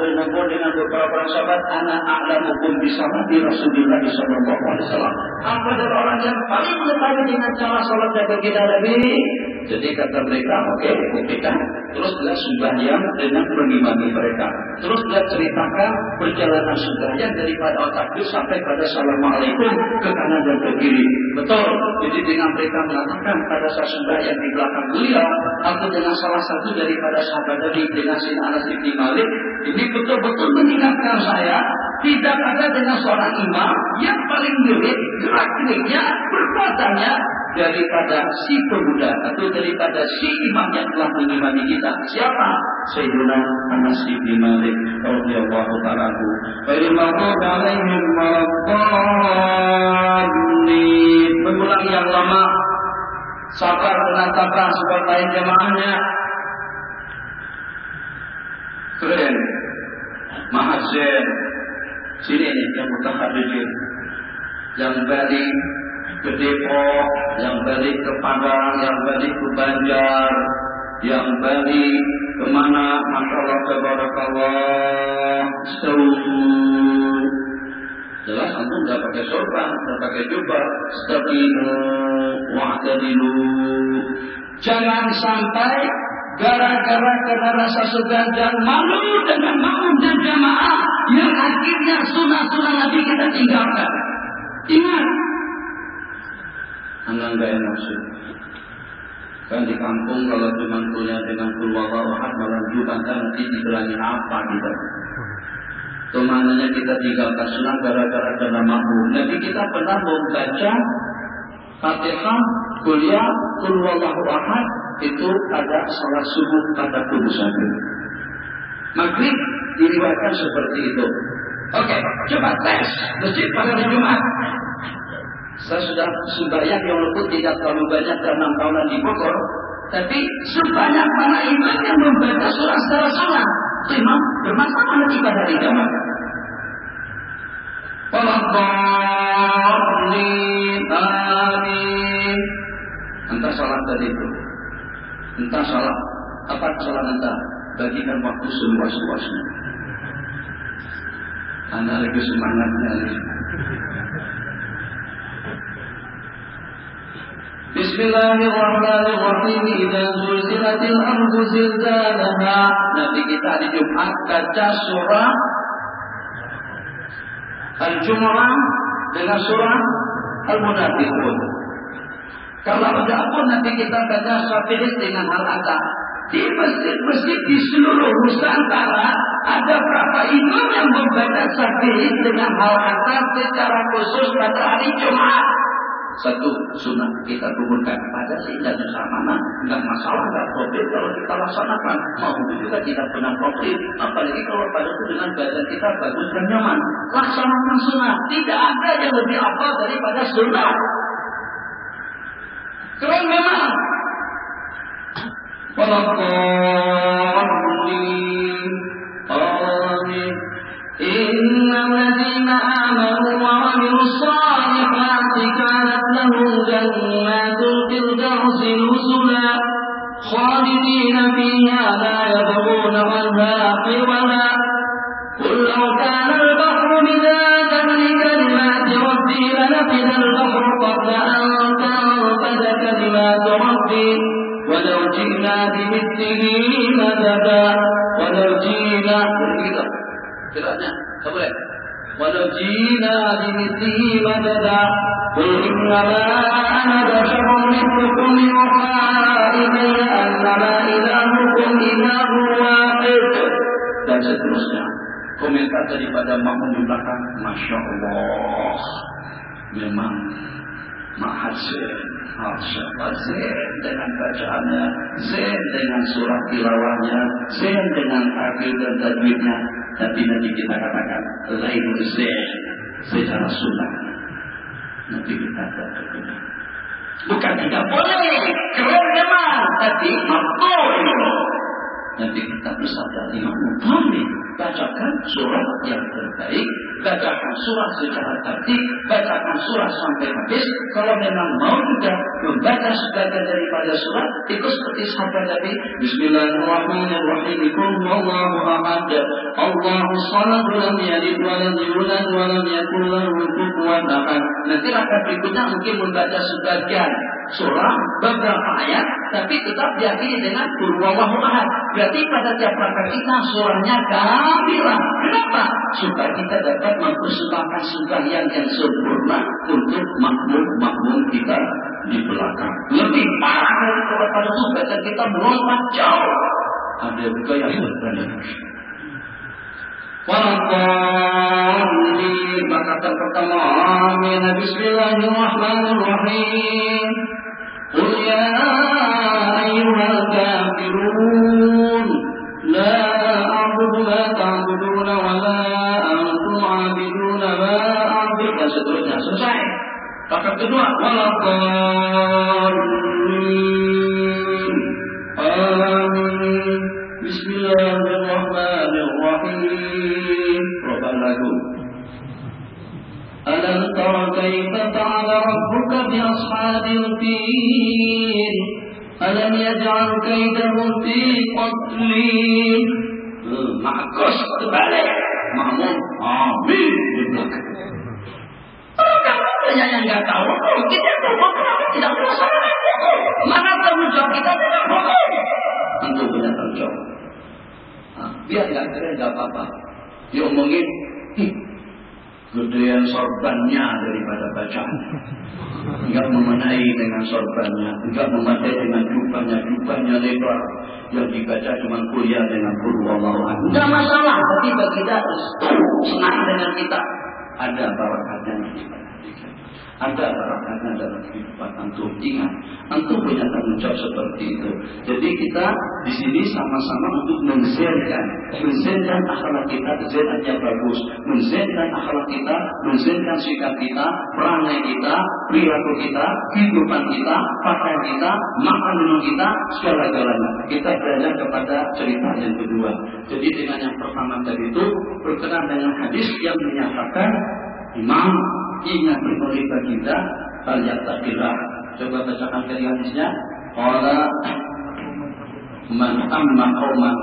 berkumpul dengan beberapa sahabat, ana a'lamukum bisalati Rasulullah sallallahu alaihi wasallam. Aku adalah orang yang paling mengetahui dengan cara salatnya baginda Nabi. Jadi kata mereka, oke, buktikan. Terus dia sembahyang dengan mengimami mereka. Terus dia ceritakan perjalanan sembahyang daripada takbir sampai pada assalamualaikum ke kanan dan ke kiri. Betul. Jadi dengan mereka mengatakan pada saat sembahyang di belakang beliau, aku dengan salah satu daripada sahabat Nabi dengan Sayyidina Anas bin Malik, ini betul-betul mengingatkan saya, tidak ada dengan seorang imam yang paling mirip gerak-geriknya, perbuatannya daripada si pemuda atau daripada si imam yang telah mengimami kita. Siapa? Sayyidina Anas bin Malik radhiyallahu ta'ala anhu. Mengulangi yang lama, sabar dengan tabah sebab lain jamaahnya. Keren, Mahazen. Sini nih yang mutakhadijin, yang balik ke Depok, yang balik ke Padang, yang balik ke Banjar, yang balik kemana? Masya Allah, tabarakallah. Jelas antum nggak pakai sorban, nggak pakai jubah. Istaqimu wa'tadilu. Jangan sampai gara-gara karena rasa segan dan malu dengan makmum dan jamaah yang akhirnya sunnah-sunnah Nabi kita tinggalkan. Ingat, Anda nggak emosi. Kan di kampung kalau cuma punya dengan kulwallahu ahad malam Jumat nanti dibilangin apa kita? Kemana kita tinggalkan sunnah gara-gara karena makmum. Nabi kita pernah membaca Fatihah, kuliah, kulwallahu ahad itu ada salat subuh pada kubusannya. Maghrib diriwayatkan seperti itu. Oke, coba tes masjid pada hari Jumat. Saya sudah sembahyang yang walaupun tidak terlalu banyak dan 6 tahunan di Bogor, tapi sebanyak mana imam yang membaca surah secara sunnah, itu imam bermasalah nanti pada hari Jumat. Amin. Entah salat tadi itu, entah salat apa salat entah, bagikan waktu seluas-luasnya. Anda lagi semangatnya. Bismillahirrahmanirrahim. Idza zulzilatil ardu zilzalaha. Nanti kita di Jumat baca surah Al-Jumu'ah dengan surah Al-Munafiqun. Kalau tidak pun nanti kita baca Syafi'is dengan Al-Ata. Di masjid-masjid di seluruh Nusantara ada berapa imam yang membaca Syafi'is dengan Al-Ata secara khusus pada hari Jumat. Satu sunnah kita kumpulkan pada sehingga sama nggak masalah, nggak problem kalau kita laksanakan. Maupun juga tidak pernah problem, apalagi kalau pada itu dengan badan kita bagus dan nyaman. Laksanakan sunnah, tidak ada yang lebih afdal daripada sunnah. Keren memang. Amin. Innal ladzina amanu wa 'amilus shalihati kanat lahum jannatul firdausi nuzula khalidina fiha la yabghuna 'anha hiwala. Qul law kana al-bahru midadan li kalimati rabbi lanafida al-bahru qabla an tanfada kalimatu rabbi walau ji'na bimithlihi madada walau ji'na begitu. Kiranya, boleh. Walau jina dimithlihi madada, qul innama ana basharun mithlukum yuha ilayya annama ilahukum ilahun wahid. Dan seterusnya. Komentar daripada makmum di belakang, Masya Allah, memang maha zen dengan bacaannya, zen dengan surah tilawahnya, zen dengan takbir dan tajwidnya. Tapi nanti kita katakan lain zen secara sunnah. Nanti kita katakan bukan tidak boleh, keren memang, tapi betul. Nanti kita bersabda Imam Bukhari, bacakan surah yang terbaik, bacakan surah secara tertib, bacakan surah sampai habis. Kalau memang mau juga membaca sebagian daripada surah, itu seperti sabda Nabi, Bismillahirrahmanirrahim, Qul huwallahu ahad, Allahu Samad lam yalid wa lam yulad wa lam yakul lahu kufuwan ahad. Nanti rakaat berikutnya mungkin membaca sebagian surah, beberapa ayat, tapi tetap diakhiri dengan qul huwallahu ahad. Berarti pada tiap rakaat kita surahnya kamilah. Kenapa? Supaya kita dapat mempersembahkan sembahyang yang sempurna untuk makmum kita di belakang. Lebih parah daripada itu, baca kita melompat jauh. Ada juga yang bertanya. Walaqalin, kata pertama, amin. Bismillahirrahmanirrahim. Qul ya ayyuhal kafirun, la a'budu ma ta'buduna wa la antum 'abiduna ma a'budu. Dan seterusnya selesai. Rakaat kedua, walaqalin, amin. Bismillahirrahmanirrahim. Robban lagu. Alam tara kaifa fa'ala rabbuka bi ashabil fil. Alam yaj'al kaidahum fi qatlin. Makus terbalik. Makmum amin di belakang. Kalau yang enggak tahu, kita tidak melaksanakan hukum. Mana tanggung jawab kita dengan hukum? Tentu punya tanggung jawab. Biar nggak keren nggak apa-apa. Diomongin, gedean sorbannya daripada bacaan. Enggak memenai dengan sorbannya, enggak memadai dengan jubahnya lebar. Yang dibaca cuma kuliah dengan qul huwallahu ahad. Enggak masalah, tapi bagi kita senang dengan kita. Ada barakatnya di kita. Ada barakatnya dalam kehidupan antum. Ingat, antum punya tanggung jawab seperti itu. Jadi kita di sini sama-sama untuk menzenkan akhlak kita. Zenannya bagus, menzenkan akhlak kita, menzenkan sikap kita, perangai kita, perilaku kita, kehidupan kita, pakaian kita, makan minum kita, segala-galanya. Kita belajar kepada cerita yang kedua. Jadi dengan yang pertama tadi itu berkenaan dengan hadis yang menyatakan Imam ingat beri kita falyattaqillah. Coba bacakan dari hadisnya. Qala man amma qauman